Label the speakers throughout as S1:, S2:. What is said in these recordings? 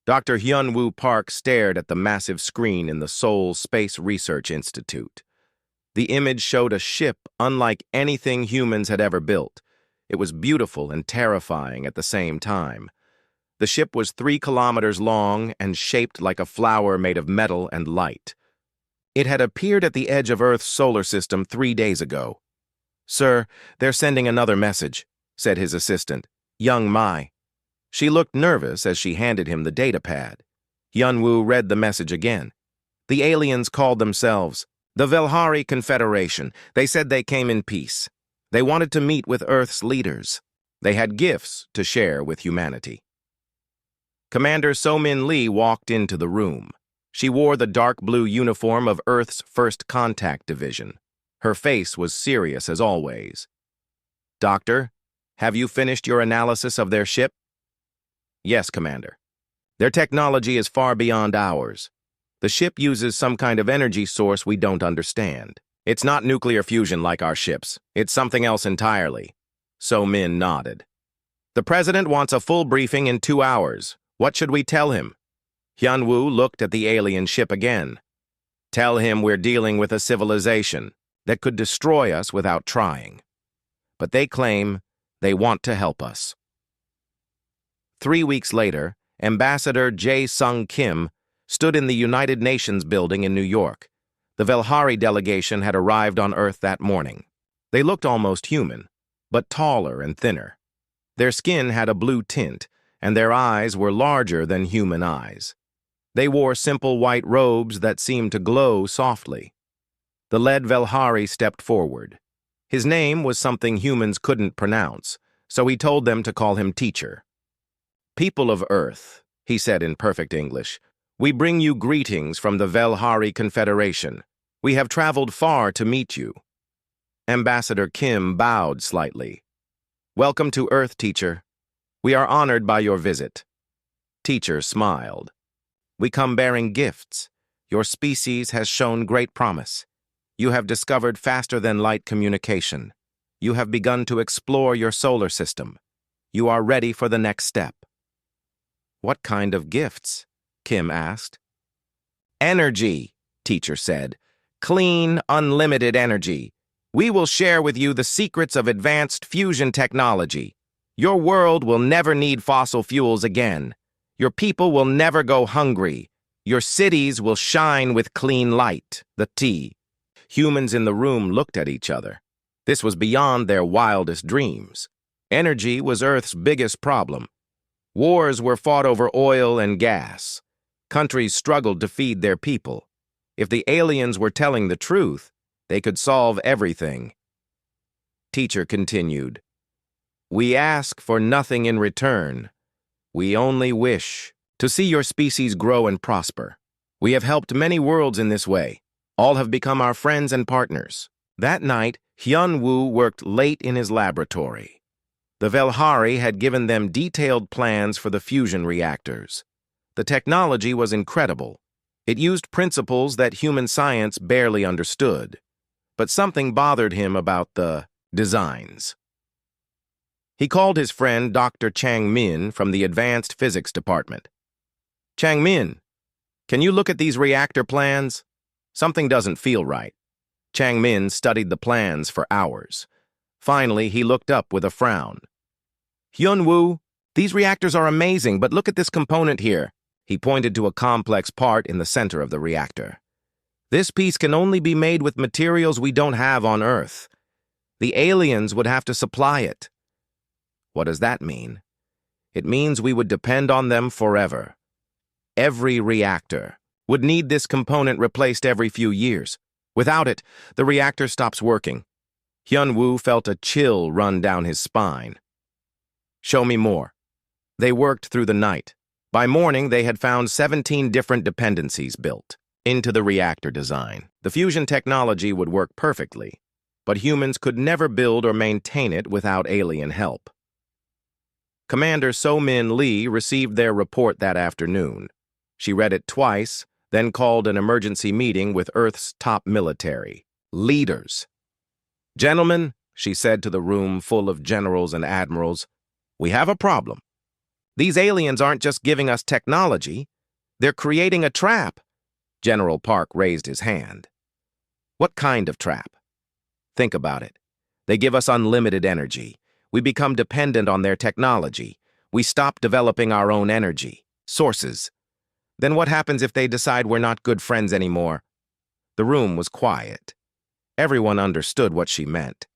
S1: Dr. Hyun-Woo Park stared at the massive screen in the Seoul Space Research Institute. The image showed a ship unlike anything humans had ever built. It was beautiful and terrifying at the same time. The ship was 3 kilometers long and shaped like a flower made of metal and light. It had appeared at the edge of Earth's solar system 3 days ago. "Sir, they're sending another message," said his assistant, young Mai. She looked nervous as she handed him the datapad. Hyun-Woo read the message again. The aliens called themselves the Velhari Confederation. They said they came in peace. They wanted to meet with Earth's leaders. They had gifts to share with humanity. Commander So-Min Lee walked into the room. She wore the dark blue uniform of Earth's First Contact Division. Her face was serious as always. "Doctor, have you finished your analysis of their ship?" "Yes, Commander. Their technology is far beyond ours. The ship uses some kind of energy source we don't understand. It's not nuclear fusion like our ships. It's something else entirely." So-Min nodded. "The President wants a full briefing in 2 hours. What should we tell him?" Hyun-Woo looked at the alien ship again. "Tell him we're dealing with a civilization that could destroy us without trying. But they claim they want to help us." 3 weeks later, Ambassador Jae-Sung Kim stood in the United Nations building in New York. The Velhari delegation had arrived on Earth that morning. They looked almost human, but taller and thinner. Their skin had a blue tint, and their eyes were larger than human eyes. They wore simple white robes that seemed to glow softly. The lead Velhari stepped forward. His name was something humans couldn't pronounce, so he told them to call him Teacher. "People of Earth," he said in perfect English, "we bring you greetings from the Velhari Confederation. We have traveled far to meet you." Ambassador Kim bowed slightly. "Welcome to Earth, Teacher. We are honored by your visit." Teacher smiled. "We come bearing gifts. Your species has shown great promise. You have discovered faster-than-light communication. You have begun to explore your solar system. You are ready for the next step." "What kind of gifts?" Kim asked. "Energy," Teacher said. "Clean, unlimited energy. We will share with you the secrets of advanced fusion technology. Your world will never need fossil fuels again. Your people will never go hungry. Your cities will shine with clean light." The T. Humans in the room looked at each other. This was beyond their wildest dreams. Energy was Earth's biggest problem. Wars were fought over oil and gas. Countries struggled to feed their people. If the aliens were telling the truth, they could solve everything. Teacher continued, "We ask for nothing in return. We only wish to see your species grow and prosper. We have helped many worlds in this way. All have become our friends and partners." That night, Hyun-Woo worked late in his laboratory. The Velhari had given them detailed plans for the fusion reactors. The technology was incredible. It used principles that human science barely understood. But something bothered him about the designs. He called his friend Dr. Chang-min from the Advanced Physics Department. "Chang-min, can you look at these reactor plans? Something doesn't feel right." Chang-min studied the plans for hours. Finally, he looked up with a frown. "Hyun-Woo, these reactors are amazing, but look at this component here." He pointed to a complex part in the center of the reactor. "This piece can only be made with materials we don't have on Earth. The aliens would have to supply it." "What does that mean?" "It means we would depend on them forever. Every reactor would need this component replaced every few years. Without it, the reactor stops working." Hyun-Woo felt a chill run down his spine. "Show me more." They worked through the night. By morning, they had found 17 different dependencies built into the reactor design. The fusion technology would work perfectly, but humans could never build or maintain it without alien help. Commander So-Min Lee received their report that afternoon. She read it twice, then called an emergency meeting with Earth's top military leaders. "Gentlemen," she said to the room full of generals and admirals, "we have a problem. These aliens aren't just giving us technology, they're creating a trap. General Park raised his hand. What kind of trap? Think about it. They give us unlimited energy. We become dependent on their technology. We stop developing our own energy sources. Then what happens if they decide we're not good friends anymore? The room was quiet. Everyone understood what she meant.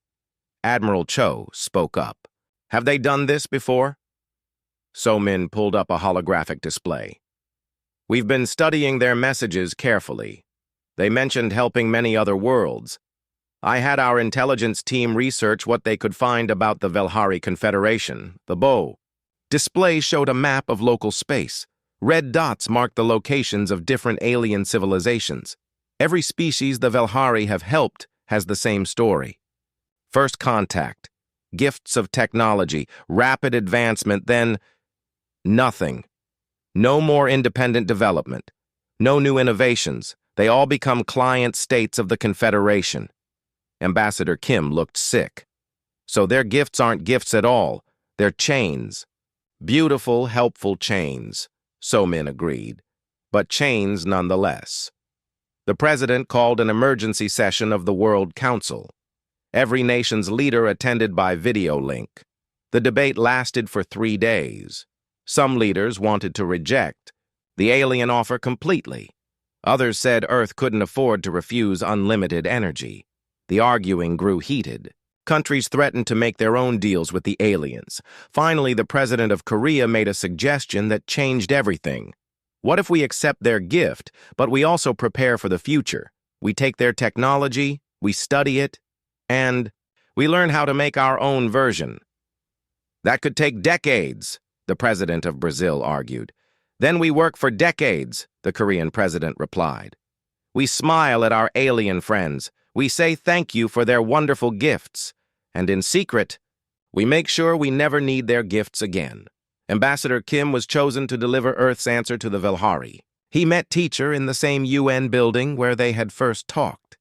S1: Admiral Cho spoke up. Have they done this before? So-min pulled up a holographic display. We've been studying their messages carefully. They mentioned helping many other worlds. I had our intelligence team research what they could find about the Velhari Confederation, the Bow. Display showed a map of local space. Red dots marked the locations of different alien civilizations. Every species the Velhari have helped has the same story. First contact, gifts of technology, rapid advancement, then nothing. No more independent development. No new innovations. They all become client states of the Confederation. Ambassador Kim looked sick. So their gifts aren't gifts at all. They're chains. Beautiful, helpful chains, So-min agreed. But chains nonetheless. The president called an emergency session of the World Council. Every nation's leader attended by video link. The debate lasted for 3 days. Some leaders wanted to reject the alien offer completely. Others said Earth couldn't afford to refuse unlimited energy. The arguing grew heated. Countries threatened to make their own deals with the aliens. Finally, the president of Korea made a suggestion that changed everything. What if we accept their gift, but we also prepare for the future? We take their technology, we study it, and we learn how to make our own version. That could take decades, the president of Brazil argued. Then we work for decades, the Korean president replied. We smile at our alien friends. We say thank you for their wonderful gifts. And in secret, we make sure we never need their gifts again. Ambassador Kim was chosen to deliver Earth's answer to the Velhari. He met Teacher in the same UN building where they had first talked.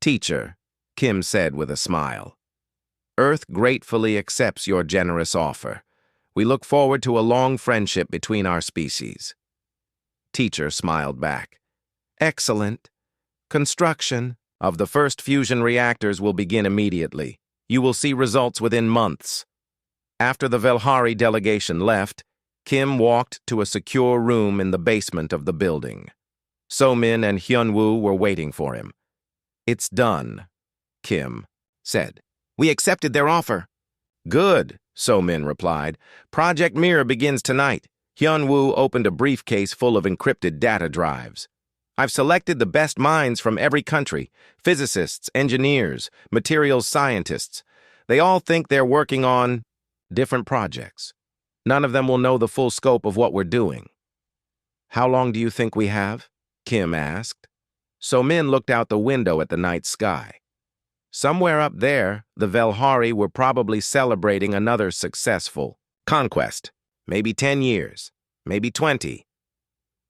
S1: Teacher, Kim said with a smile, Earth gratefully accepts your generous offer. We look forward to a long friendship between our species. Teacher smiled back. Excellent. Construction of the first fusion reactors will begin immediately. You will see results within months. After the Velhari delegation left, Kim walked to a secure room in the basement of the building. So-min and Hyun-woo were waiting for him. It's done, Kim said. We accepted their offer. Good, So-min replied. Project Mirror begins tonight. Hyun-woo opened a briefcase full of encrypted data drives. I've selected the best minds from every country, physicists, engineers, materials scientists. They all think they're working on different projects. None of them will know the full scope of what we're doing. How long do you think we have? Kim asked. So-min looked out the window at the night sky. Somewhere up there, the Velhari were probably celebrating another successful conquest. Maybe 10 years, maybe 20.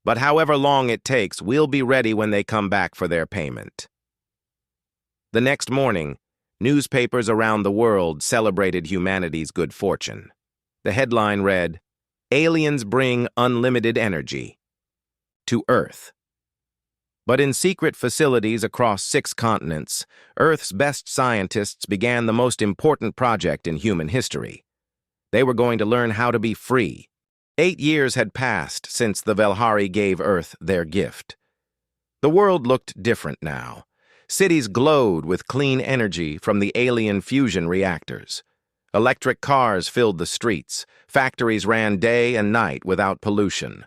S1: But however long it takes, we'll be ready when they come back for their payment. The next morning, newspapers around the world celebrated humanity's good fortune. The headline read, Aliens bring unlimited energy to Earth. But in secret facilities across 6 continents, Earth's best scientists began the most important project in human history. They were going to learn how to be free. 8 years had passed since the Velhari gave Earth their gift. The world looked different now. Cities glowed with clean energy from the alien fusion reactors. Electric cars filled the streets. Factories ran day and night without pollution.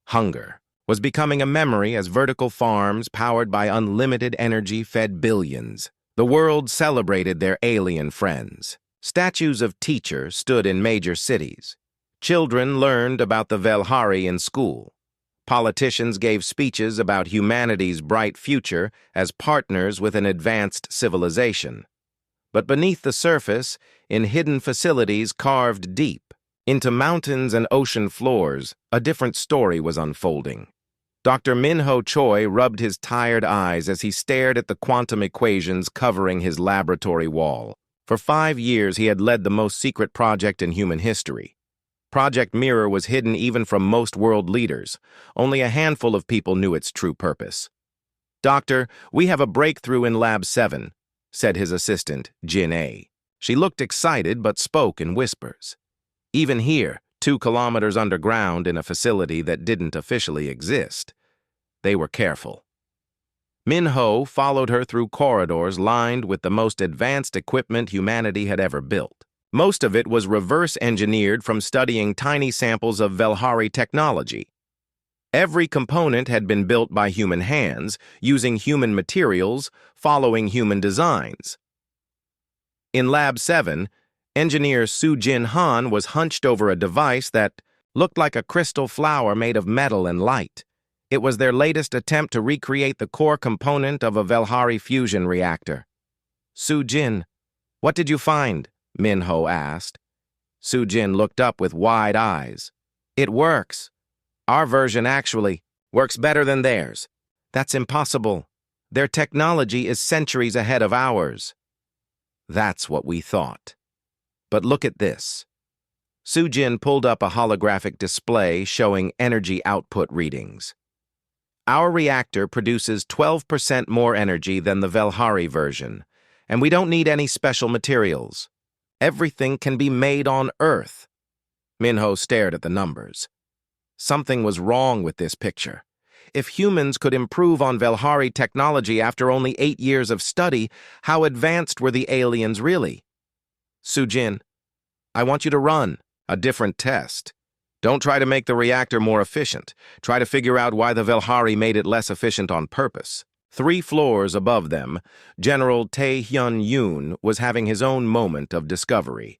S1: Hunger was becoming a memory as vertical farms powered by unlimited energy fed billions. The world celebrated their alien friends. Statues of Teacher stood in major cities. Children learned about the Velhari in school. Politicians gave speeches about humanity's bright future as partners with an advanced civilization. But beneath the surface, in hidden facilities carved deep into mountains and ocean floors, a different story was unfolding. Dr. Min-ho Choi rubbed his tired eyes as he stared at the quantum equations covering his laboratory wall. For 5 years, he had led the most secret project in human history. Project Mirror was hidden even from most world leaders. Only a handful of people knew its true purpose. "Doctor, we have a breakthrough in Lab 7, said his assistant, Jin A. She looked excited but spoke in whispers. Even here, 2 kilometers underground in a facility that didn't officially exist. They were careful. Min-ho followed her through corridors lined with the most advanced equipment humanity had ever built. Most of it was reverse-engineered from studying tiny samples of Velhari technology. Every component had been built by human hands, using human materials, following human designs. In Lab 7, engineer Soo-Jin Han was hunched over a device that looked like a crystal flower made of metal and light. It was their latest attempt to recreate the core component of a Velhari fusion reactor. "Soo-Jin, what did you find?" Min-ho asked. Soo-Jin looked up with wide eyes. "It works. Our version actually works better than theirs. That's impossible. Their technology is centuries ahead of ours." That's what we thought. But look at this. Soo-Jin pulled up a holographic display showing energy output readings. Our reactor produces 12% more energy than the Velhari version, and we don't need any special materials. Everything can be made on Earth. Min-ho stared at the numbers. Something was wrong with this picture. If humans could improve on Velhari technology after only 8 years of study, how advanced were the aliens really? "Soo-Jin, I want you to run a different test. Don't try to make the reactor more efficient. Try to figure out why the Velhari made it less efficient on purpose." 3 floors above them, General Tae-hyun-yoon was having his own moment of discovery.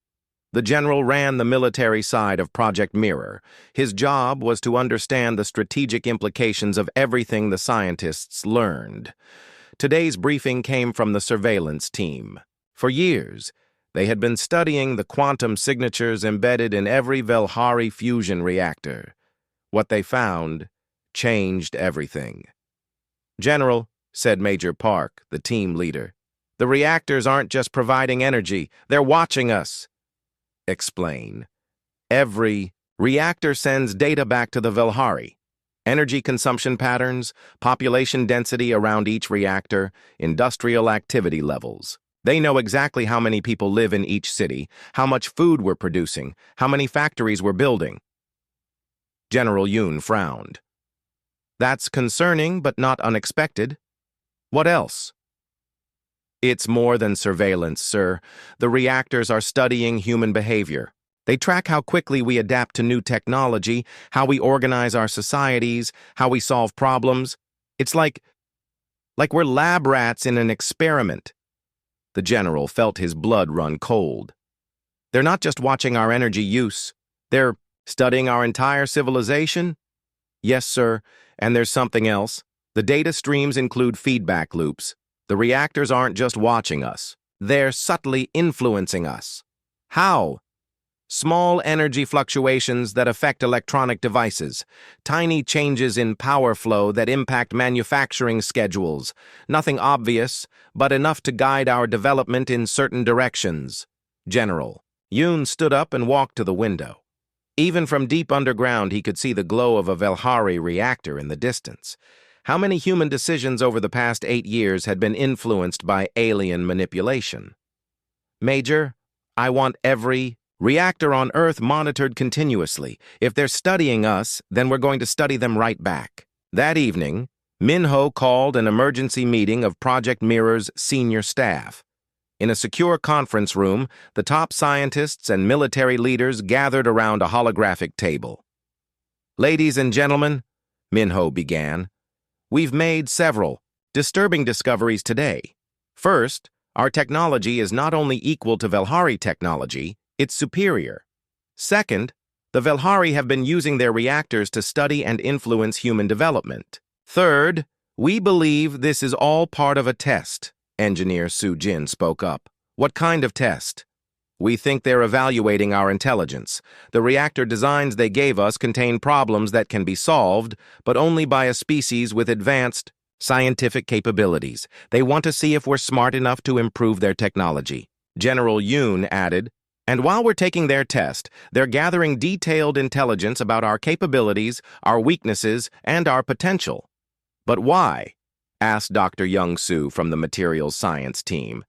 S1: The general ran the military side of Project Mirror. His job was to understand the strategic implications of everything the scientists learned. Today's briefing came from the surveillance team. For years, they had been studying the quantum signatures embedded in every Velhari fusion reactor. What they found changed everything. "General," said Major Park, the team leader, "the reactors aren't just providing energy, they're watching us." "Explain." "Every reactor sends data back to the Velhari. Energy consumption patterns, population density around each reactor, industrial activity levels. They know exactly how many people live in each city, how much food we're producing, how many factories we're building." General Yoon frowned. "That's concerning, but not unexpected. What else?" "It's more than surveillance, sir. The reactors are studying human behavior. They track how quickly we adapt to new technology, how we organize our societies, how we solve problems. It's like we're lab rats in an experiment." The general felt his blood run cold. "They're not just watching our energy use. They're studying our entire civilization?" "Yes, sir, and there's something else. The data streams include feedback loops. The reactors aren't just watching us. They're subtly influencing us." "How?" "Small energy fluctuations that affect electronic devices. Tiny changes in power flow that impact manufacturing schedules. Nothing obvious, but enough to guide our development in certain directions." "General." Yoon stood up and walked to the window. Even from deep underground, he could see the glow of a Velhari reactor in the distance. How many human decisions over the past 8 years had been influenced by alien manipulation? "Major, I want every reactor on Earth monitored continuously. If they're studying us, then we're going to study them right back." That evening, Min-ho called an emergency meeting of Project Mirror's senior staff. In a secure conference room, the top scientists and military leaders gathered around a holographic table. "Ladies and gentlemen," Min-ho began, "we've made several disturbing discoveries today. First, our technology is not only equal to Velhari technology, it's superior. Second, the Velhari have been using their reactors to study and influence human development. Third, we believe this is all part of a test." Engineer Soo-Jin spoke up. "What kind of test?" "We think they're evaluating our intelligence. The reactor designs they gave us contain problems that can be solved, but only by a species with advanced scientific capabilities. They want to see if we're smart enough to improve their technology." General Yoon added, And while we're taking their test, they're gathering detailed intelligence about our capabilities, our weaknesses, and our potential. But why? Asked Dr. Young-soo from the materials science team.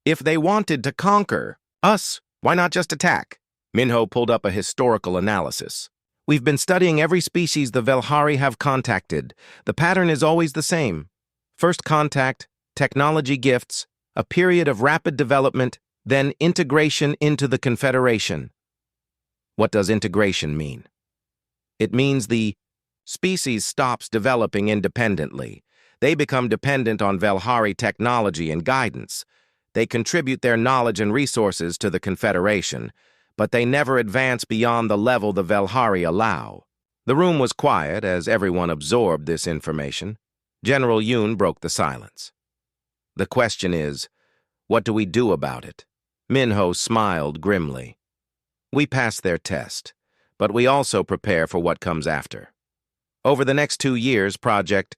S1: If they wanted to conquer us, why not just attack? Minho pulled up a historical analysis. We've been studying every species the Velhari have contacted. The pattern is always the same. First contact, technology gifts, a period of rapid development, then integration into the Confederation. What does integration mean? It means the species stops developing independently. They become dependent on Velhari technology and guidance. They contribute their knowledge and resources to the Confederation, but they never advance beyond the level the Velhari allow. The room was quiet as everyone absorbed this information. General Yoon broke the silence. The question is, what do we do about it? Minho smiled grimly. We pass their test, but we also prepare for what comes after. Over the next 2 years, Project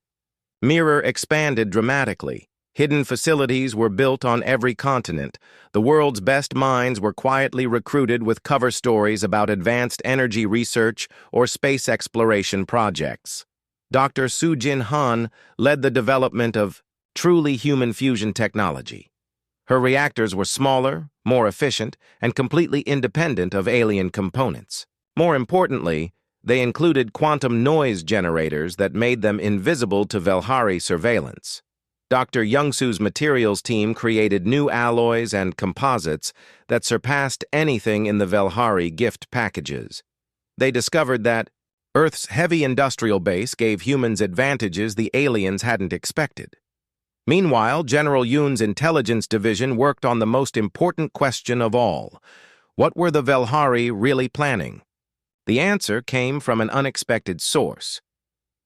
S1: Mirror expanded dramatically. Hidden facilities were built on every continent. The world's best minds were quietly recruited with cover stories about advanced energy research or space exploration projects. Dr. Soo-Jin Han led the development of truly human fusion technology. Her reactors were smaller, more efficient, and completely independent of alien components. More importantly, they included quantum noise generators that made them invisible to Velhari surveillance. Dr. Young-soo's materials team created new alloys and composites that surpassed anything in the Velhari gift packages. They discovered that Earth's heavy industrial base gave humans advantages the aliens hadn't expected. Meanwhile, General Yoon's intelligence division worked on the most important question of all. What were the Velhari really planning? The answer came from an unexpected source.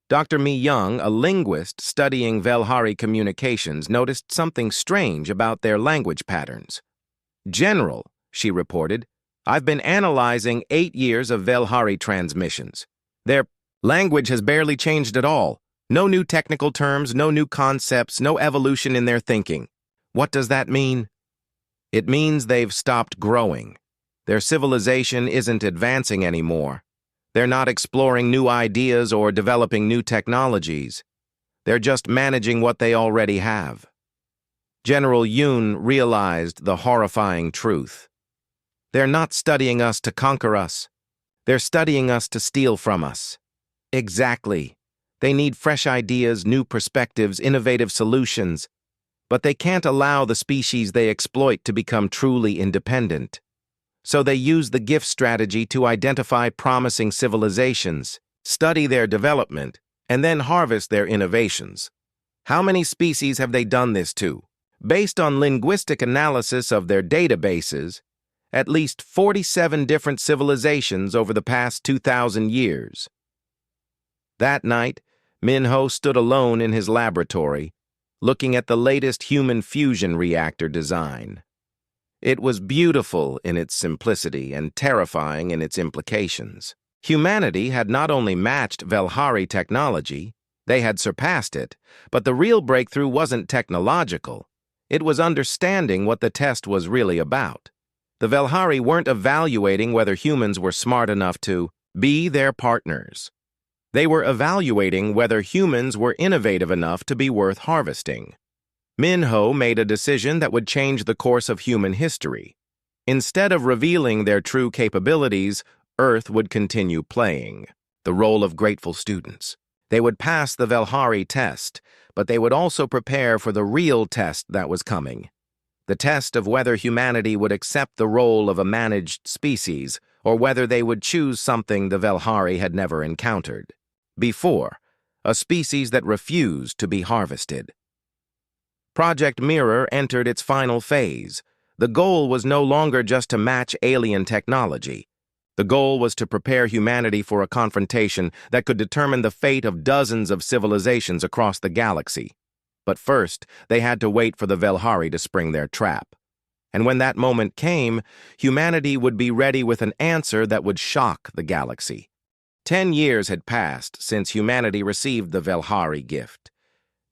S1: Dr. Mi Young, a linguist studying Velhari communications, noticed something strange about their language patterns. General, she reported, I've been analyzing 8 years of Velhari transmissions. Their language has barely changed at all. No new technical terms, no new concepts, no evolution in their thinking. What does that mean? It means they've stopped growing. Their civilization isn't advancing anymore. They're not exploring new ideas or developing new technologies. They're just managing what they already have. General Yoon realized the horrifying truth. They're not studying us to conquer us. They're studying us to steal from us. Exactly. They need fresh ideas, new perspectives, innovative solutions. But they can't allow the species they exploit to become truly independent. So they use the gift strategy to identify promising civilizations, study their development, and then harvest their innovations. How many species have they done this to? Based on linguistic analysis of their databases, at least 47 different civilizations over the past 2,000 years. That night, Minho stood alone in his laboratory, looking at the latest human fusion reactor design. It was beautiful in its simplicity and terrifying in its implications. Humanity had not only matched Velhari technology, they had surpassed it, but the real breakthrough wasn't technological. It was understanding what the test was really about. The Velhari weren't evaluating whether humans were smart enough to be their partners. They were evaluating whether humans were innovative enough to be worth harvesting. Minho made a decision that would change the course of human history. Instead of revealing their true capabilities, Earth would continue playing the role of grateful students. They would pass the Velhari test, but they would also prepare for the real test that was coming. The test of whether humanity would accept the role of a managed species, or whether they would choose something the Velhari had never encountered before, a species that refused to be harvested. Project Mirror entered its final phase. The goal was no longer just to match alien technology. The goal was to prepare humanity for a confrontation that could determine the fate of dozens of civilizations across the galaxy. But first, they had to wait for the Velhari to spring their trap. And when that moment came, humanity would be ready with an answer that would shock the galaxy. 10 years had passed since humanity received the Velhari gift.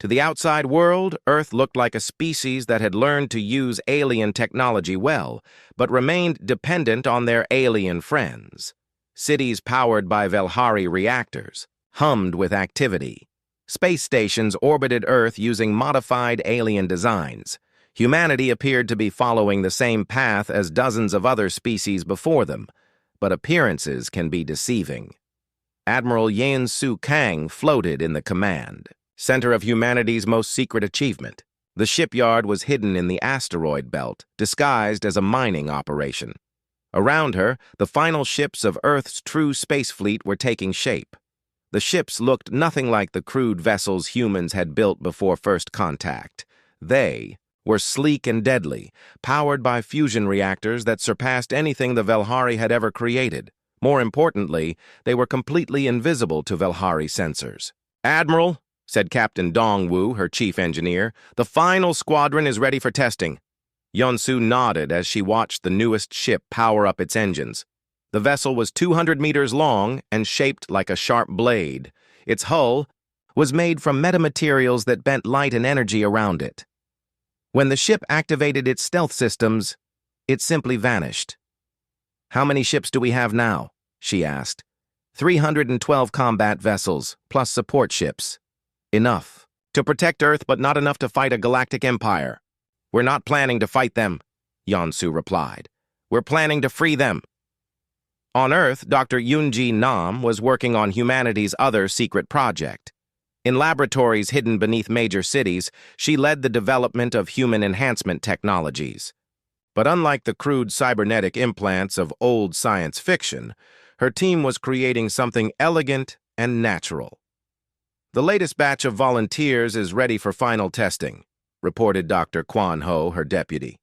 S1: To the outside world, Earth looked like a species that had learned to use alien technology well, but remained dependent on their alien friends. Cities powered by Velhari reactors hummed with activity. Space stations orbited Earth using modified alien designs. Humanity appeared to be following the same path as dozens of other species before them, but appearances can be deceiving. Admiral Yin Su Kang floated in the command center of humanity's most secret achievement. The shipyard was hidden in the asteroid belt, disguised as a mining operation. Around her, the final ships of Earth's true space fleet were taking shape. The ships looked nothing like the crude vessels humans had built before first contact. They were sleek and deadly, powered by fusion reactors that surpassed anything the Velhari had ever created. More importantly, they were completely invisible to Velhari sensors. "Admiral," said Captain Dongwu, her chief engineer, "the final squadron is ready for testing." Yunsu nodded as she watched the newest ship power up its engines. The vessel was 200 meters long and shaped like a sharp blade. Its hull was made from metamaterials that bent light and energy around it. When the ship activated its stealth systems, it simply vanished. "How many ships do we have now?" she asked. 312 combat vessels, plus support ships. "Enough to protect Earth, but not enough to fight a galactic empire." "We're not planning to fight them," Yonsu replied. "We're planning to free them." On Earth, Dr. Yoonji Nam was working on humanity's other secret project. In laboratories hidden beneath major cities, she led the development of human enhancement technologies. But unlike the crude cybernetic implants of old science fiction, her team was creating something elegant and natural. "The latest batch of volunteers is ready for final testing," reported Dr. Kwan Ho, her deputy.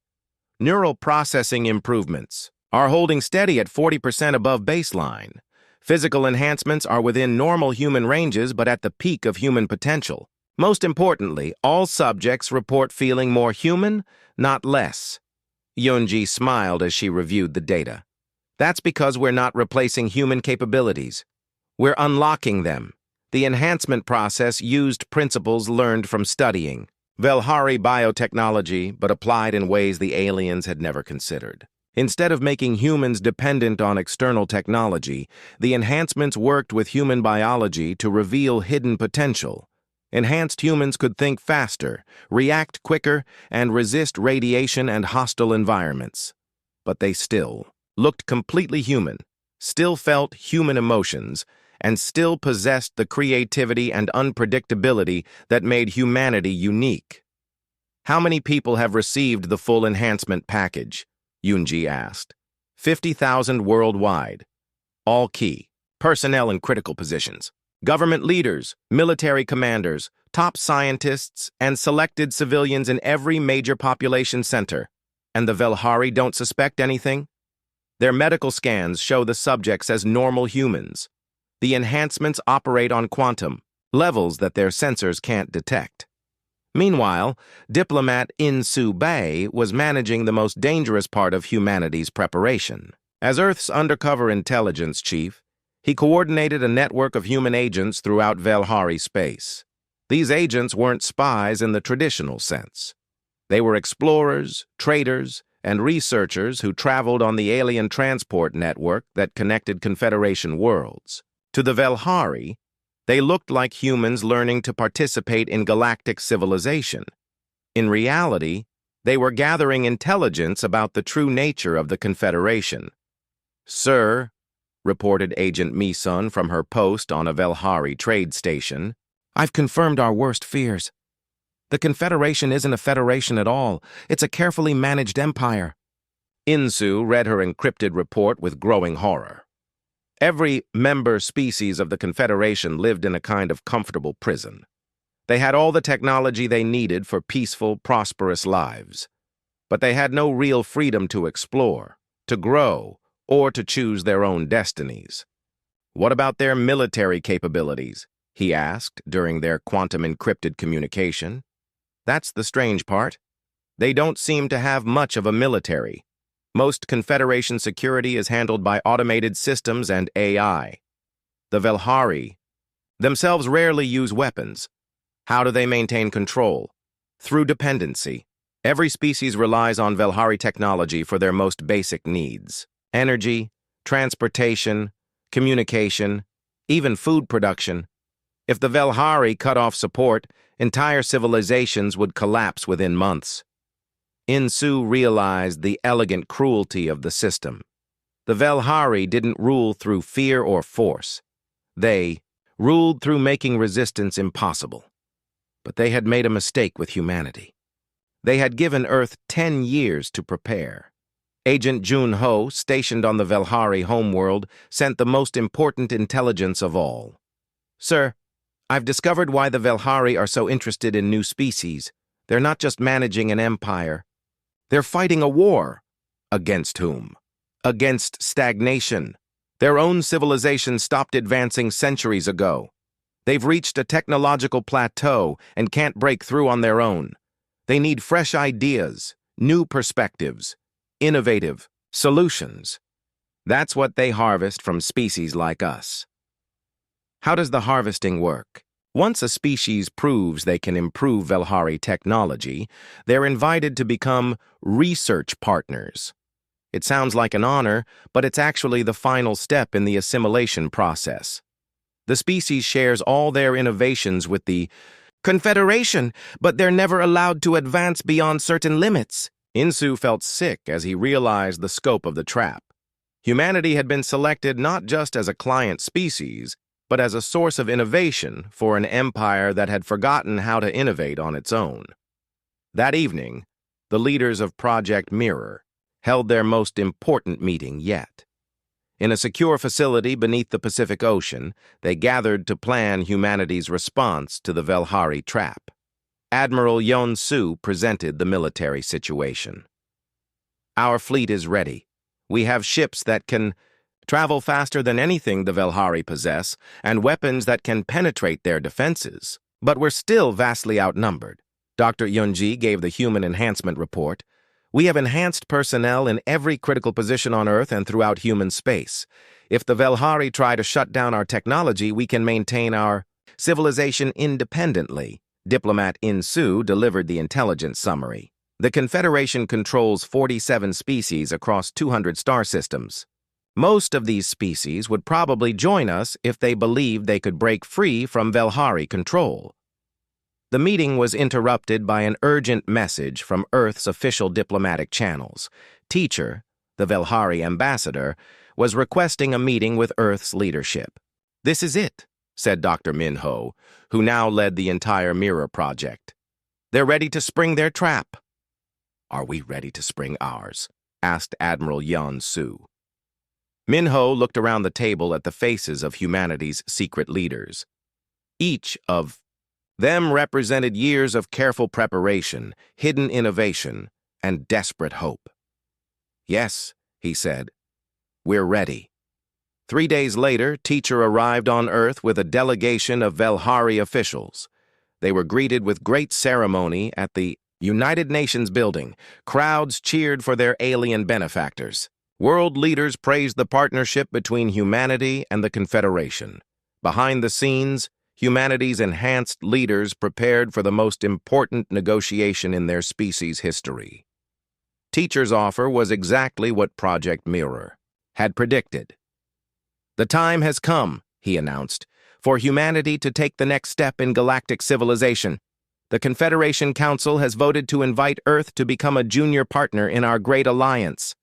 S1: "Neural processing improvements are holding steady at 40% above baseline. Physical enhancements are within normal human ranges but at the peak of human potential. Most importantly, all subjects report feeling more human, not less." Yoonji smiled as she reviewed the data. "That's because we're not replacing human capabilities. We're unlocking them." The enhancement process used principles learned from studying Velhari biotechnology, but applied in ways the aliens had never considered. Instead of making humans dependent on external technology, the enhancements worked with human biology to reveal hidden potential. Enhanced humans could think faster, react quicker, and resist radiation and hostile environments. But they still looked completely human, still felt human emotions, and still possessed the creativity and unpredictability that made humanity unique. "How many people have received the full enhancement package?" Yoonji asked. 50,000 worldwide. All key personnel in critical positions. Government leaders, military commanders, top scientists, and selected civilians in every major population center. And the Velhari don't suspect anything? Their medical scans show the subjects as normal humans. The enhancements operate on quantum, levels that their sensors can't detect. Meanwhile, diplomat In Su Bei was managing the most dangerous part of humanity's preparation. As Earth's undercover intelligence chief, he coordinated a network of human agents throughout Velhari space. These agents weren't spies in the traditional sense. They were explorers, traders, and researchers who traveled on the alien transport network that connected Confederation worlds. To the Velhari, they looked like humans learning to participate in galactic civilization. In reality, they were gathering intelligence about the true nature of the Confederation. "Sir," reported Agent Misun from her post on a Velhari trade station, "I've confirmed our worst fears. The Confederation isn't a federation at all. It's a carefully managed empire." Insu read her encrypted report with growing horror. Every member species of the Confederation lived in a kind of comfortable prison. They had all the technology they needed for peaceful, prosperous lives. But they had no real freedom to explore, to grow, or to choose their own destinies. "What about their military capabilities?" he asked during their quantum-encrypted communication. "That's the strange part. They don't seem to have much of a military. Most Confederation security is handled by automated systems and AI. The Velhari themselves rarely use weapons. How do they maintain control? Through dependency. Every species relies on Velhari technology for their most basic needs: energy, transportation, communication, even food production. If the Velhari cut off support, entire civilizations would collapse within months. Insu realized the elegant cruelty of the system. The Velhari didn't rule through fear or force. They ruled through making resistance impossible. But they had made a mistake with humanity. They had given Earth 10 years to prepare. Agent Jun Ho, stationed on the Velhari homeworld, sent the most important intelligence of all. "Sir, I've discovered why the Velhari are so interested in new species. They're not just managing an empire. They're fighting a war." Against whom? Against stagnation. Their own civilization stopped advancing centuries ago. They've reached a technological plateau and can't break through on their own. They need fresh ideas, new perspectives, innovative solutions. That's what they harvest from species like us. How does the harvesting work? Once a species proves they can improve Velhari technology, they're invited to become research partners. It sounds like an honor, but it's actually the final step in the assimilation process. The species shares all their innovations with the Confederation, but they're never allowed to advance beyond certain limits. Insu felt sick as he realized the scope of the trap. Humanity had been selected not just as a client species, but as a source of innovation for an empire that had forgotten how to innovate on its own. That evening, the leaders of Project Mirror held their most important meeting yet. In a secure facility beneath the Pacific Ocean, they gathered to plan humanity's response to the Velhari trap. Admiral Yon Su presented the military situation. "Our fleet is ready. We have ships that can travel faster than anything the Velhari possess, and weapons that can penetrate their defenses. But we're still vastly outnumbered." Dr. Yunji gave the Human Enhancement Report. "We have enhanced personnel in every critical position on Earth and throughout human space. If the Velhari try to shut down our technology, we can maintain our civilization independently." Diplomat Insu delivered the intelligence summary. "The Confederation controls 47 species across 200 star systems. Most of these species would probably join us if they believed they could break free from Velhari control." The meeting was interrupted by an urgent message from Earth's official diplomatic channels. Teacher, the Velhari ambassador, was requesting a meeting with Earth's leadership. "This is it," said Dr. Minho, who now led the entire Mirror project. "They're ready to spring their trap." "Are we ready to spring ours?" asked Admiral Yan Su. Minho looked around the table at the faces of humanity's secret leaders. Each of them represented years of careful preparation, hidden innovation, and desperate hope. "Yes," he said, "we're ready." 3 days later, Teacher arrived on Earth with a delegation of Velhari officials. They were greeted with great ceremony at the United Nations building. Crowds cheered for their alien benefactors. World leaders praised the partnership between humanity and the Confederation. Behind the scenes, humanity's enhanced leaders prepared for the most important negotiation in their species' history. Teacher's offer was exactly what Project Mirror had predicted. "The time has come," he announced, "for humanity to take the next step in galactic civilization. The Confederation Council has voted to invite Earth to become a junior partner in our great alliance."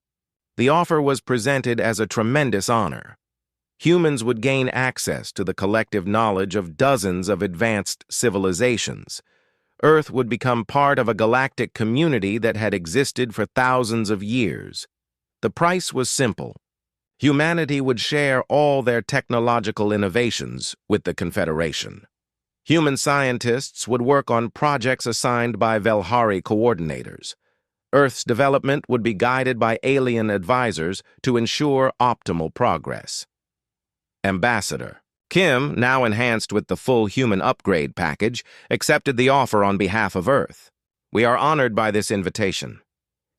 S1: The offer was presented as a tremendous honor. Humans would gain access to the collective knowledge of dozens of advanced civilizations. Earth would become part of a galactic community that had existed for thousands of years. The price was simple. Humanity would share all their technological innovations with the Confederation. Human scientists would work on projects assigned by Velhari coordinators. Earth's development would be guided by alien advisors to ensure optimal progress. Ambassador Kim, now enhanced with the full human upgrade package, accepted the offer on behalf of Earth. "We are honored by this invitation.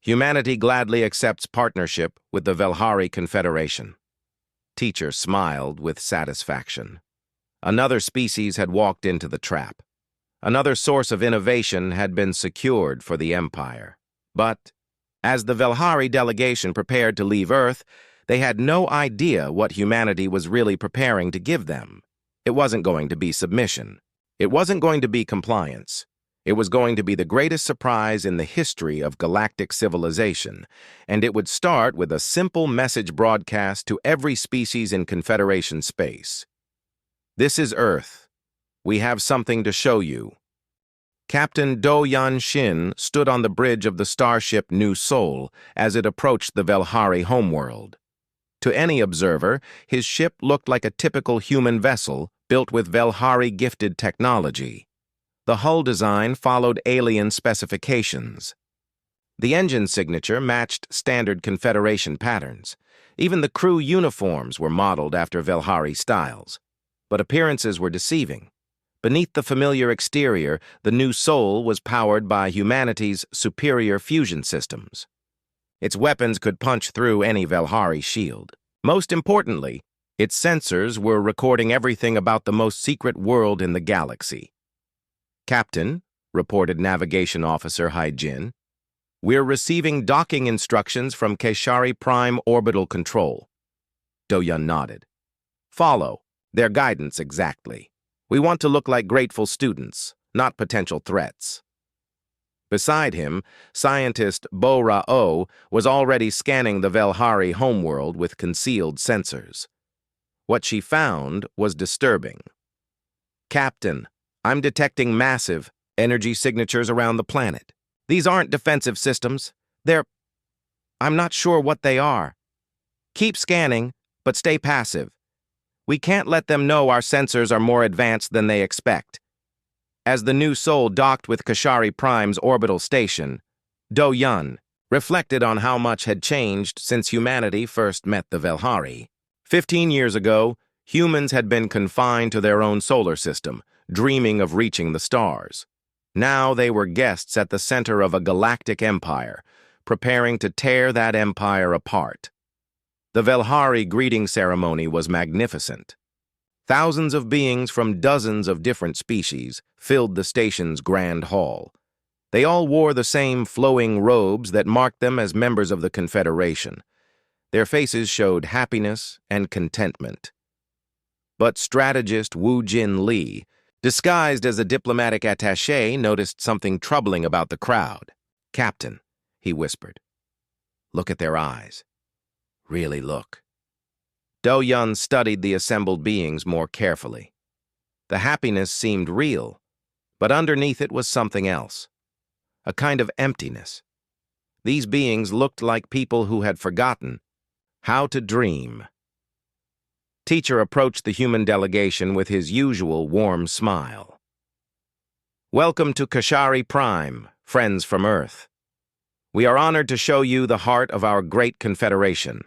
S1: Humanity gladly accepts partnership with the Velhari Confederation." Teacher smiled with satisfaction. Another species had walked into the trap. Another source of innovation had been secured for the Empire. But, as the Velhari delegation prepared to leave Earth, they had no idea what humanity was really preparing to give them. It wasn't going to be submission. It wasn't going to be compliance. It was going to be the greatest surprise in the history of galactic civilization, and it would start with a simple message broadcast to every species in Confederation space. This is Earth. We have something to show you. Captain Do Yan Shin stood on the bridge of the starship New Sol as it approached the Velhari homeworld. To any observer, his ship looked like a typical human vessel built with Velhari-gifted technology. The hull design followed alien specifications. The engine signature matched standard Confederation patterns. Even the crew uniforms were modeled after Velhari styles. But appearances were deceiving. Beneath the familiar exterior, the New Sol was powered by humanity's superior fusion systems. Its weapons could punch through any Velhari shield. Most importantly, its sensors were recording everything about the most secret world in the galaxy. "Captain," reported Navigation Officer Hai-Jin, "we're receiving docking instructions from Keshari Prime Orbital Control." Do-Yun nodded. "Follow their guidance exactly. We want to look like grateful students, not potential threats." Beside him, scientist Bo-Ra-O was already scanning the Velhari homeworld with concealed sensors. What she found was disturbing. "Captain, I'm detecting massive energy signatures around the planet. These aren't defensive systems. I'm not sure what they are. Keep scanning, but stay passive. We can't let them know our sensors are more advanced than they expect." As the New Sol docked with Keshari Prime's orbital station, Do-Yun reflected on how much had changed since humanity first met the Velhari. 15 years ago, humans had been confined to their own solar system, dreaming of reaching the stars. Now they were guests at the center of a galactic empire, preparing to tear that empire apart. The Velhari greeting ceremony was magnificent. Thousands of beings from dozens of different species filled the station's grand hall. They all wore the same flowing robes that marked them as members of the Confederation. Their faces showed happiness and contentment. But strategist Wu Jin Lee, disguised as a diplomatic attaché, noticed something troubling about the crowd. "Captain," he whispered, "look at their eyes. Really look." Do-Yun studied the assembled beings more carefully. The happiness seemed real, but underneath it was something else. A kind of emptiness. These beings looked like people who had forgotten how to dream. Teacher approached the human delegation with his usual warm smile. "Welcome to Keshari Prime, friends from Earth. We are honored to show you the heart of our great Confederation."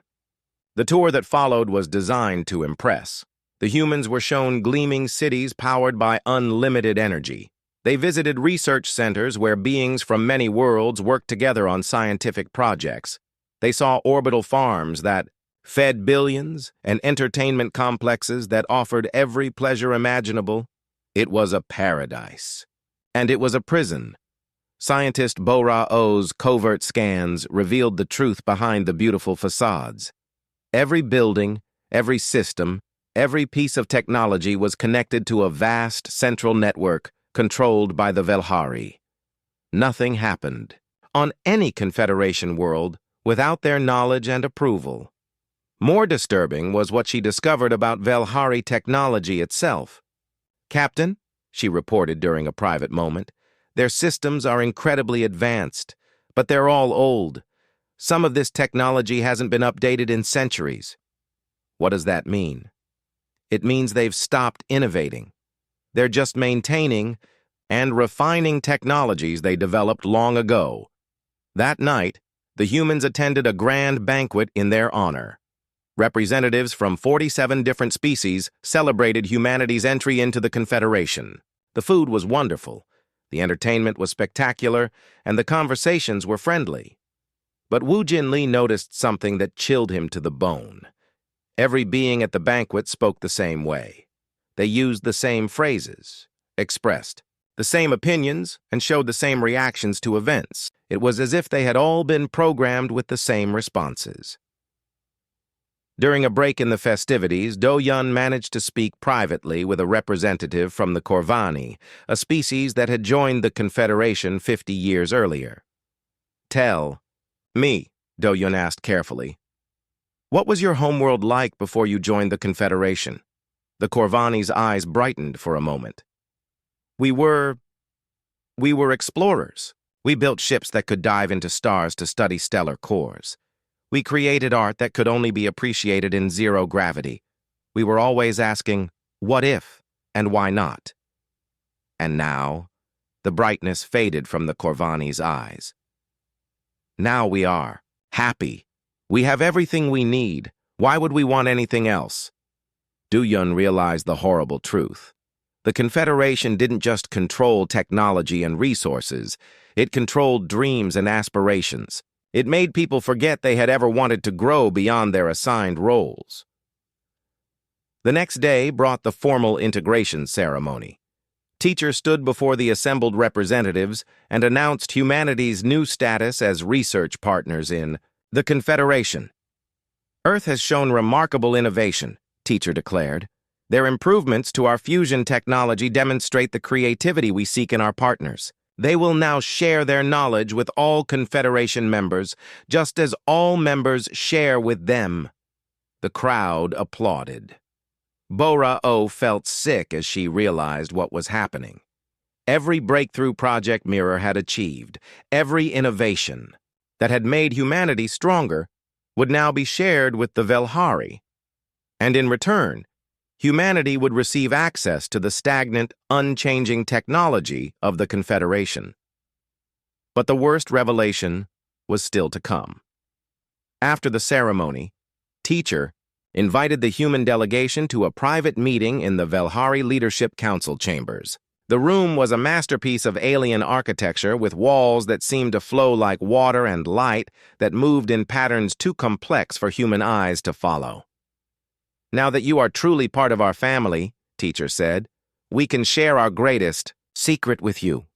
S1: The tour that followed was designed to impress. The humans were shown gleaming cities powered by unlimited energy. They visited research centers where beings from many worlds worked together on scientific projects. They saw orbital farms that fed billions and entertainment complexes that offered every pleasure imaginable. It was a paradise. And it was a prison. Scientist Bo-Ra-O's covert scans revealed the truth behind the beautiful facades. Every building, every system, every piece of technology was connected to a vast central network controlled by the Velhari. Nothing happened on any Confederation world without their knowledge and approval. More disturbing was what she discovered about Velhari technology itself. "Captain," she reported during a private moment, "their systems are incredibly advanced, but they're all old. Some of this technology hasn't been updated in centuries." "What does that mean?" "It means they've stopped innovating. They're just maintaining and refining technologies they developed long ago." That night, the humans attended a grand banquet in their honor. Representatives from 47 different species celebrated humanity's entry into the Confederation. The food was wonderful, the entertainment was spectacular, and the conversations were friendly. But Wu Jin-Lee noticed something that chilled him to the bone. Every being at the banquet spoke the same way. They used the same phrases, expressed the same opinions, and showed the same reactions to events. It was as if they had all been programmed with the same responses. During a break in the festivities, Do-Yun managed to speak privately with a representative from the Corvani, a species that had joined the Confederation 50 years earlier. "Tell me," Do-Yun asked carefully, "what was your homeworld like before you joined the Confederation?" The Corvani's eyes brightened for a moment. We were explorers. We built ships that could dive into stars to study stellar cores. We created art that could only be appreciated in zero gravity. We were always asking, what if, and why not? And now, the brightness faded from the Corvani's eyes. Now we are happy. We have everything we need. Why would we want anything else? Do-Yun realized the horrible truth. The Confederation didn't just control technology and resources. It controlled dreams and aspirations. It made people forget they had ever wanted to grow beyond their assigned roles. The next day brought the formal integration ceremony. Teacher stood before the assembled representatives and announced humanity's new status as research partners in the Confederation. Earth has shown remarkable innovation, Teacher declared. Their improvements to our fusion technology demonstrate the creativity we seek in our partners. They will now share their knowledge with all Confederation members, just as all members share with them. The crowd applauded. Bora-O felt sick as she realized what was happening. Every breakthrough Project Mirror had achieved, every innovation that had made humanity stronger, would now be shared with the Velhari. And in return, humanity would receive access to the stagnant, unchanging technology of the Confederation. But the worst revelation was still to come. After the ceremony, Teacher invited the human delegation to a private meeting in the Velhari Leadership Council chambers. The room was a masterpiece of alien architecture with walls that seemed to flow like water and light that moved in patterns too complex for human eyes to follow. "Now that you are truly part of our family," Teacher said, "we can share our greatest secret with you."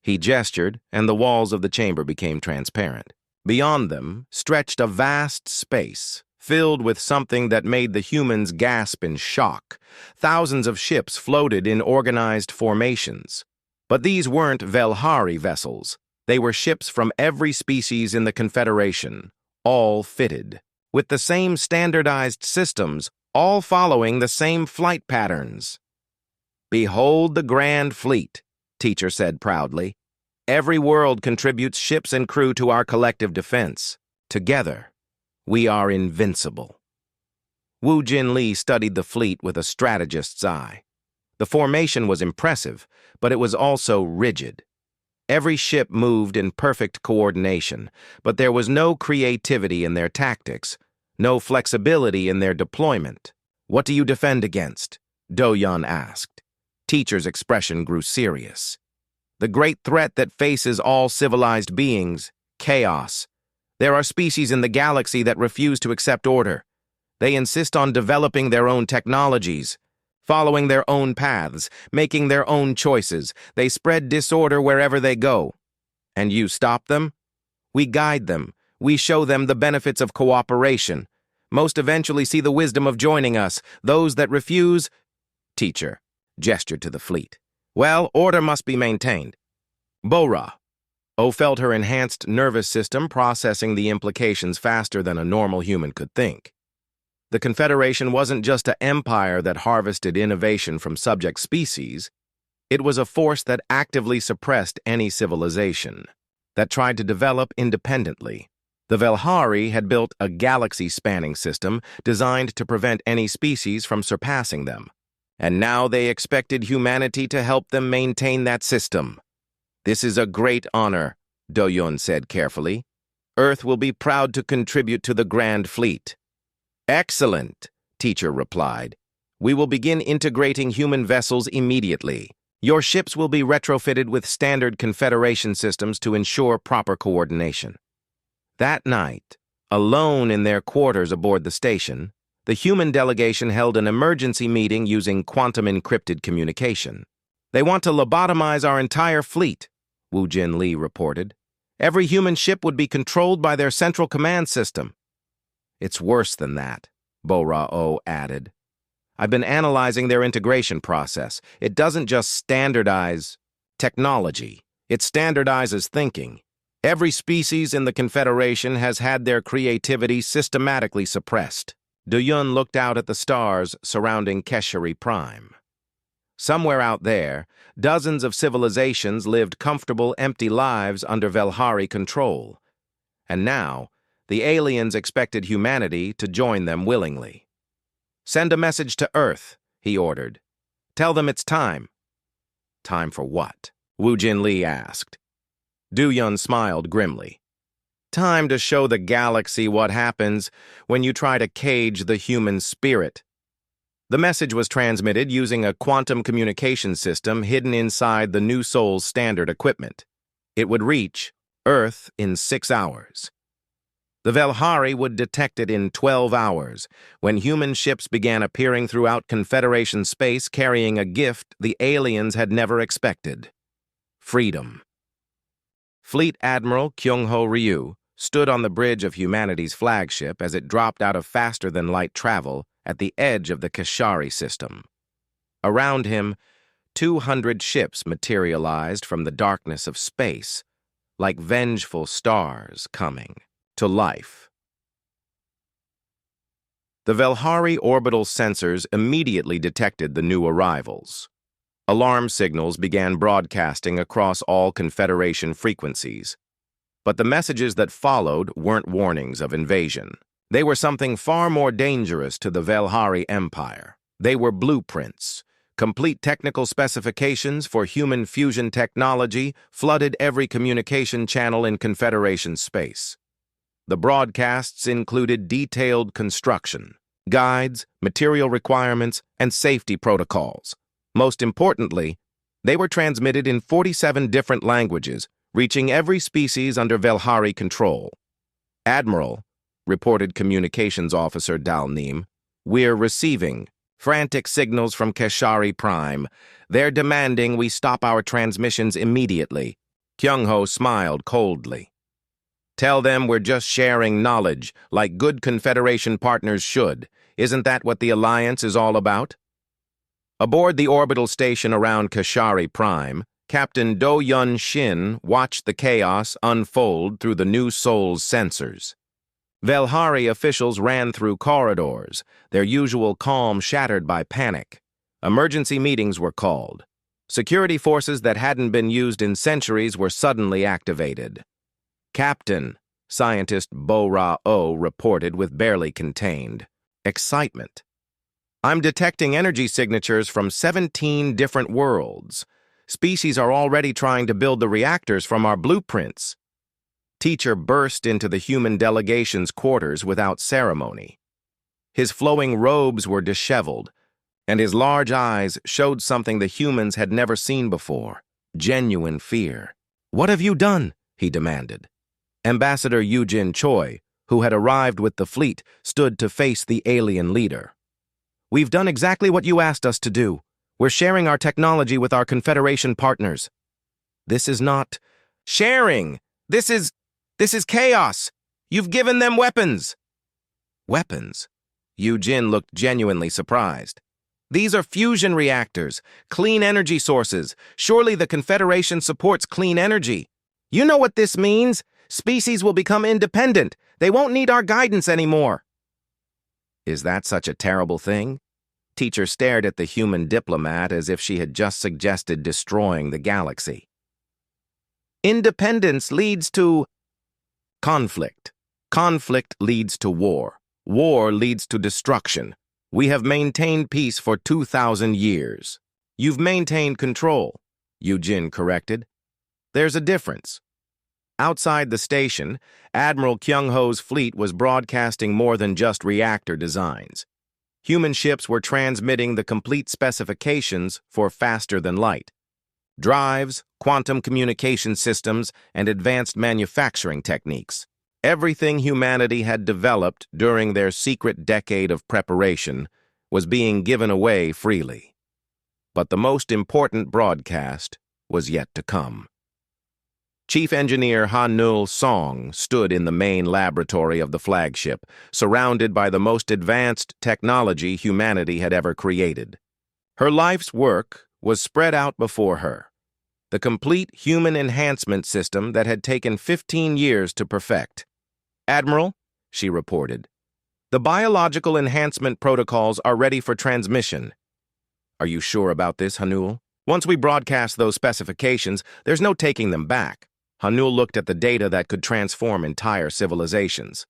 S1: He gestured, and the walls of the chamber became transparent. Beyond them stretched a vast space, filled with something that made the humans gasp in shock. Thousands of ships floated in organized formations. But these weren't Velhari vessels. They were ships from every species in the Confederation, all fitted, with the same standardized systems, all following the same flight patterns. "Behold the Grand Fleet," Teacher said proudly. "Every world contributes ships and crew to our collective defense. Together, we are invincible." Wu Jinli studied the fleet with a strategist's eye. The formation was impressive, but it was also rigid. Every ship moved in perfect coordination, but there was no creativity in their tactics, no flexibility in their deployment. "What do you defend against?" Do-Yun asked. Teacher's expression grew serious. "The great threat that faces all civilized beings, chaos. There are species in the galaxy that refuse to accept order. They insist on developing their own technologies, following their own paths, making their own choices. They spread disorder wherever they go. And you stop them? We guide them. We show them the benefits of cooperation. Most eventually see the wisdom of joining us. Those that refuse..." Teacher gestured to the fleet. "Well, order must be maintained." Bora-O felt her enhanced nervous system processing the implications faster than a normal human could think. The Confederation wasn't just an empire that harvested innovation from subject species. It was a force that actively suppressed any civilization, that tried to develop independently. The Velhari had built a galaxy-spanning system designed to prevent any species from surpassing them. And now they expected humanity to help them maintain that system. "This is a great honor," Do-Yun said carefully. "Earth will be proud to contribute to the Grand Fleet." "Excellent," Teacher replied. "We will begin integrating human vessels immediately. Your ships will be retrofitted with standard Confederation systems to ensure proper coordination." That night, alone in their quarters aboard the station, the human delegation held an emergency meeting using quantum-encrypted communication. They want to lobotomize our entire fleet, Wu Jin Li reported. Every human ship would be controlled by their central command system. It's worse than that, Bo Ra-O added. I've been analyzing their integration process. It doesn't just standardize technology. It standardizes thinking. Every species in the Confederation has had their creativity systematically suppressed. Du Yun looked out at the stars surrounding Keshari Prime. Somewhere out there, dozens of civilizations lived comfortable, empty lives under Velhari control. And now, the aliens expected humanity to join them willingly. Send a message to Earth, he ordered. Tell them it's time. Time for what? Wu Jin Li asked. Du Yun smiled grimly. Time to show the galaxy what happens when you try to cage the human spirit. The message was transmitted using a quantum communication system hidden inside the New Soul's standard equipment. It would reach Earth in 6 hours. The Velhari would detect it in 12 hours, when human ships began appearing throughout Confederation space carrying a gift the aliens had never expected. Freedom. Fleet Admiral Kyung-ho Ryu stood on the bridge of humanity's flagship as it dropped out of faster-than-light travel at the edge of the Keshari system. Around him, 200 ships materialized from the darkness of space, like vengeful stars coming to life. The Velhari orbital sensors immediately detected the new arrivals. Alarm signals began broadcasting across all Confederation frequencies. But the messages that followed weren't warnings of invasion. They were something far more dangerous to the Velhari Empire. They were blueprints. Complete technical specifications for human fusion technology flooded every communication channel in Confederation space. The broadcasts included detailed construction, guides, material requirements, and safety protocols. Most importantly, they were transmitted in 47 different languages, reaching every species under Velhari control. Admiral, reported Communications Officer Dal Neem, we're receiving frantic signals from Keshari Prime. They're demanding we stop our transmissions immediately. Kyung-ho smiled coldly. Tell them we're just sharing knowledge, like good Confederation partners should. Isn't that what the Alliance is all about? Aboard the orbital station around Keshari Prime, Captain Do Yun Shin watched the chaos unfold through the New Soul's sensors. Velhari officials ran through corridors, their usual calm shattered by panic. Emergency meetings were called. Security forces that hadn't been used in centuries were suddenly activated. Captain, scientist Bo Ra-O reported with barely contained excitement. I'm detecting energy signatures from 17 different worlds. Species are already trying to build the reactors from our blueprints. Teacher burst into the human delegation's quarters without ceremony. His flowing robes were disheveled, and his large eyes showed something the humans had never seen before, genuine fear. What have you done? He demanded. Ambassador Eugene Choi, who had arrived with the fleet, stood to face the alien leader. We've done exactly what you asked us to do. We're sharing our technology with our Confederation partners. This is not sharing. This is chaos. You've given them weapons. Weapons? Eugene looked genuinely surprised. These are fusion reactors, clean energy sources. Surely the Confederation supports clean energy. You know what this means? Species will become independent. They won't need our guidance anymore. Is that such a terrible thing? Teacher stared at the human diplomat as if she had just suggested destroying the galaxy. Independence leads to conflict. Conflict leads to war. War leads to destruction. We have maintained peace for 2,000 years. You've maintained control, Eugene corrected. There's a difference. Outside the station, Admiral Kyung-ho's fleet was broadcasting more than just reactor designs. Human ships were transmitting the complete specifications for faster than light. Drives, quantum communication systems, and advanced manufacturing techniques. Everything humanity had developed during their secret decade of preparation was being given away freely. But the most important broadcast was yet to come. Chief Engineer Han-Nul Song stood in the main laboratory of the flagship, surrounded by the most advanced technology humanity had ever created. Her life's work was spread out before her. The complete human enhancement system that had taken 15 years to perfect. "Admiral," she reported, "the biological enhancement protocols are ready for transmission." "Are you sure about this, Han-Nul? Once we broadcast those specifications, there's no taking them back." Han-Nul looked at the data that could transform entire civilizations.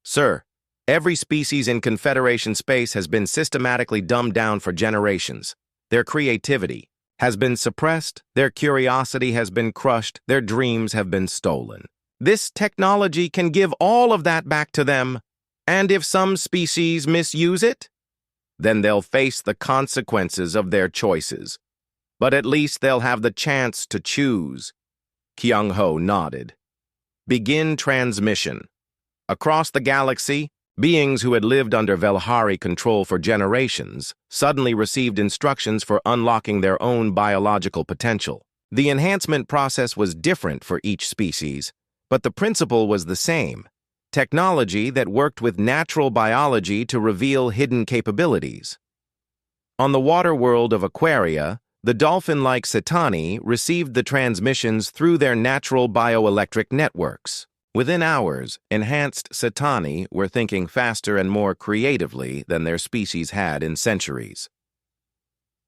S1: "Sir, every species in Confederation space has been systematically dumbed down for generations. Their creativity has been suppressed, their curiosity has been crushed, their dreams have been stolen. This technology can give all of that back to them, and if some species misuse it, then they'll face the consequences of their choices. But at least they'll have the chance to choose." Kyung-ho nodded. "Begin transmission." Across the galaxy, beings who had lived under Velhari control for generations suddenly received instructions for unlocking their own biological potential. The enhancement process was different for each species, but the principle was the same: technology that worked with natural biology to reveal hidden capabilities. On the water world of Aquaria, the dolphin-like Satani received the transmissions through their natural bioelectric networks. Within hours, enhanced Satani were thinking faster and more creatively than their species had in centuries.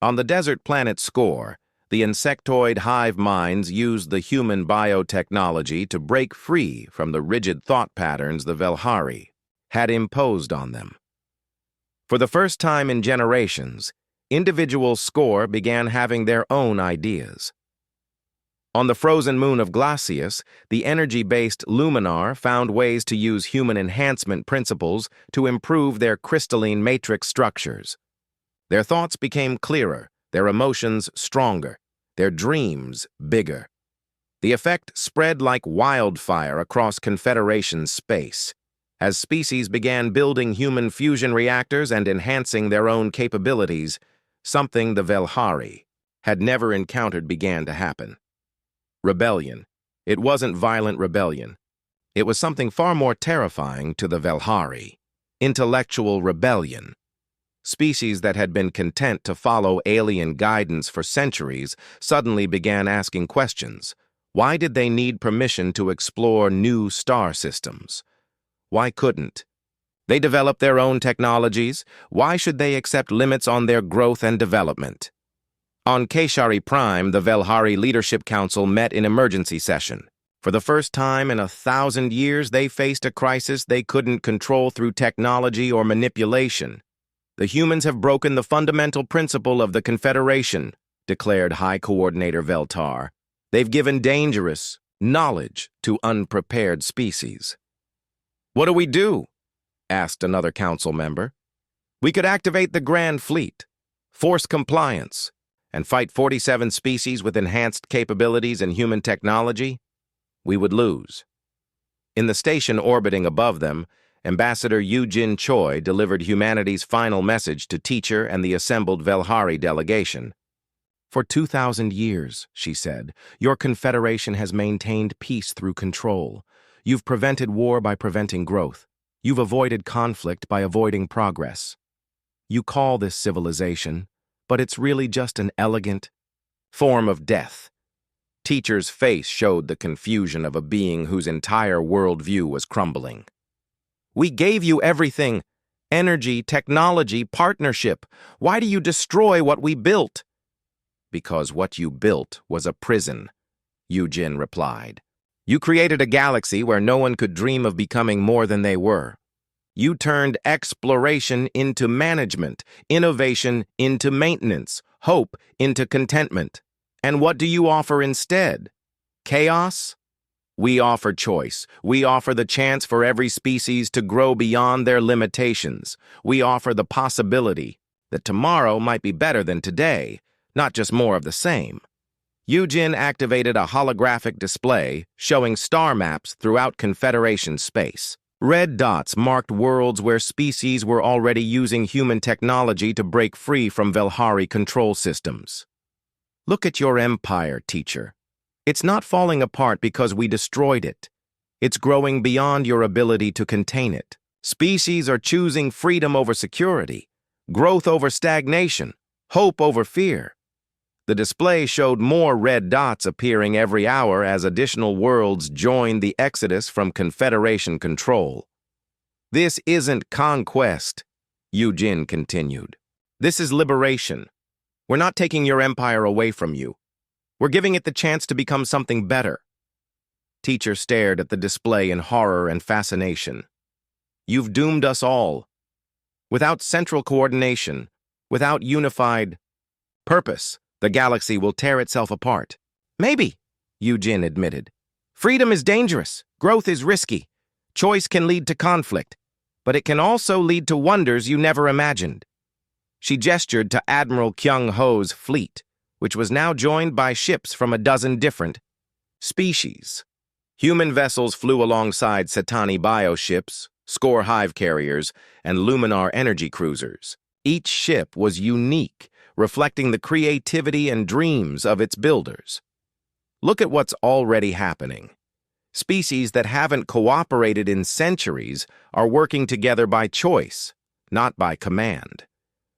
S1: On the desert planet Score, the insectoid hive minds used the human biotechnology to break free from the rigid thought patterns the Velhari had imposed on them. For the first time in generations, individual Score began having their own ideas. On the frozen moon of Glacius, the energy-based Luminar found ways to use human enhancement principles to improve their crystalline matrix structures. Their thoughts became clearer, their emotions stronger, their dreams bigger. The effect spread like wildfire across Confederation space, as species began building human fusion reactors and enhancing their own capabilities. Something the Velhari had never encountered began to happen. Rebellion. It wasn't violent rebellion. It was something far more terrifying to the Velhari. Intellectual rebellion. Species that had been content to follow alien guidance for centuries suddenly began asking questions. Why did they need permission to explore new star systems? Why couldn't they develop their own technologies? Why should they accept limits on their growth and development? On Keshari Prime, the Velhari Leadership Council met in emergency session. For the first time in 1,000 years, they faced a crisis they couldn't control through technology or manipulation. "The humans have broken the fundamental principle of the Confederation," declared High Coordinator Veltar. "They've given dangerous knowledge to unprepared species." "What do we do?" asked another council member. "We could activate the Grand Fleet, force compliance, and fight 47 species with enhanced capabilities and human technology. We would lose." In the station orbiting above them, Ambassador Yoo-Jin Choi delivered humanity's final message to Teacher and the assembled Velhari delegation. "For 2,000 years," she said, "your Confederation has maintained peace through control. You've prevented war by preventing growth. You've avoided conflict by avoiding progress. You call this civilization, but it's really just an elegant form of death." Teacher's face showed the confusion of a being whose entire worldview was crumbling. "We gave you everything: energy, technology, partnership. Why do you destroy what we built?" "Because what you built was a prison," Yoo-Jin replied. "You created a galaxy where no one could dream of becoming more than they were. You turned exploration into management, innovation into maintenance, hope into contentment. And what do you offer instead? Chaos? We offer choice. We offer the chance for every species to grow beyond their limitations. We offer the possibility that tomorrow might be better than today, not just more of the same." Yoo-Jin activated a holographic display showing star maps throughout Confederation space. Red dots marked worlds where species were already using human technology to break free from Velhari control systems. Look at your empire, teacher. It's not falling apart because we destroyed it. It's growing beyond your ability to contain it. Species are choosing freedom over security, growth over stagnation, hope over fear. The display showed more red dots appearing every hour as additional worlds joined the exodus from Confederation control. This isn't conquest, Eugene continued. This is liberation. We're not taking your empire away from you. We're giving it the chance to become something better. Teacher stared at the display in horror and fascination. You've doomed us all. Without central coordination, without unified purpose, the galaxy will tear itself apart. Maybe, Eugene admitted. Freedom is dangerous. Growth is risky. Choice can lead to conflict, but it can also lead to wonders you never imagined. She gestured to Admiral Kyung-ho's fleet, which was now joined by ships from a dozen different species. Human vessels flew alongside Setani bioships, Score hive carriers, and Luminar energy cruisers. Each ship was unique, reflecting the creativity and dreams of its builders. Look at what's already happening. Species that haven't cooperated in centuries are working together by choice, not by command.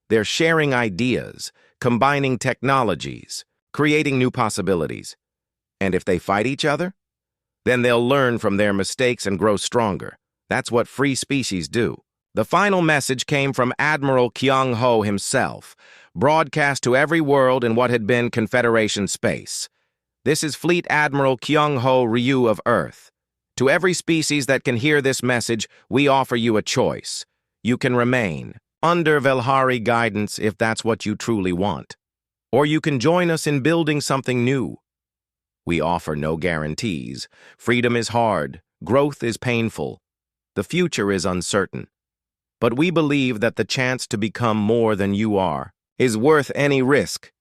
S1: They're sharing ideas, combining technologies, creating new possibilities. And if they fight each other, then they'll learn from their mistakes and grow stronger. That's what free species do. The final message came from Admiral Kyung-ho himself, broadcast to every world in what had been Confederation space. This is Fleet Admiral Kyung-ho Ryu of Earth. To every species that can hear this message, we offer you a choice. You can remain under Velhari guidance if that's what you truly want. Or you can join us in building something new. We offer no guarantees. Freedom is hard. Growth is painful. The future is uncertain. But we believe that the chance to become more than you are is worth any risk.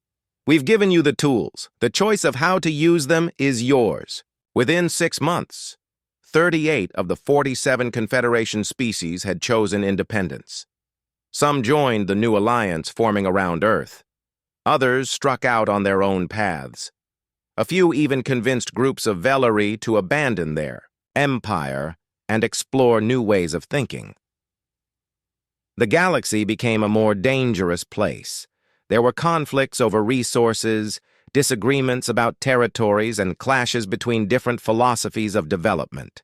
S1: We've given you the tools. The choice of how to use them is yours. Within 6 months, 38 of the 47 Confederation species had chosen independence. Some joined the new alliance forming around Earth. Others struck out on their own paths. A few even convinced groups of Velhari to abandon their empire and explore new ways of thinking. The galaxy became a more dangerous place. There were conflicts over resources, disagreements about territories, and clashes between different philosophies of development.